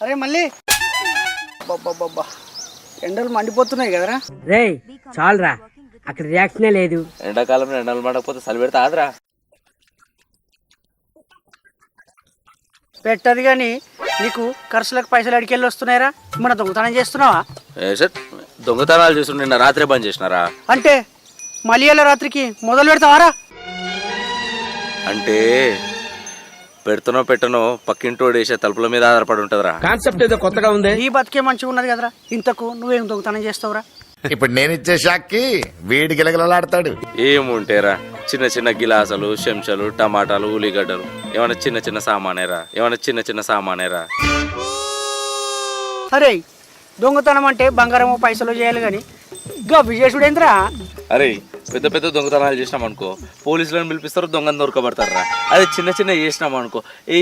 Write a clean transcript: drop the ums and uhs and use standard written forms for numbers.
అరే మళ్ళీ బాబా ఎండలు మండిపోతున్నాయి కదరా. రే చాలరా, అక్కడ రియాక్షనే లేదు. ఎండాకాలంలో ఎండలు మండకపోతే చలి పెడితే ఆదరా. పెట్టదు కానీ నీకు ఖర్చులకు పైసలు అడికెళ్ళి వస్తున్నాయిరా. మన దొంగతనం చేస్తున్నావా? దొంగతనాలు చేస్తుండే నిన్న రాత్రే బంద్ చేసినారా? అంటే మళ్ళీ రాత్రికి మొదలు పెడతావారా? అంటే పెట్టనో పక్కింటోడు వేసే తలుపుల మీద ఆధారపడి ఉంటదిరా. కాన్సెప్ట్ ఏదో కొత్తగా ఉంది. ఈ బతికే మంచిగా ఉన్నది కదరా. ఇంతకు నువ్వేం దొంగతనం చేస్తావురా? ఇప్పుడు నేను ఇచ్చే షాక్కి వీడి గిలగిలలాడతాడు. ఏముంటేరా, చిన్న చిన్న గిలాసులు, చెంచాలు, టమాటాలు, ఉల్లిగడ్డలు, ఏమైనా చిన్న చిన్న సామానేరా. అరే దొంగతనం అంటే బంగారము పైసలు చేయాలి కానీ గవ్వి చేసుడేంద్రా? అరే పెద్ద పెద్ద దొంగతనాలు చేసినాం అనుకో పోలీసులను పిలిపిస్తారు, దొంగను దొరకబడతారా. అదే చిన్న చిన్న చేసినాం అనుకో ఈ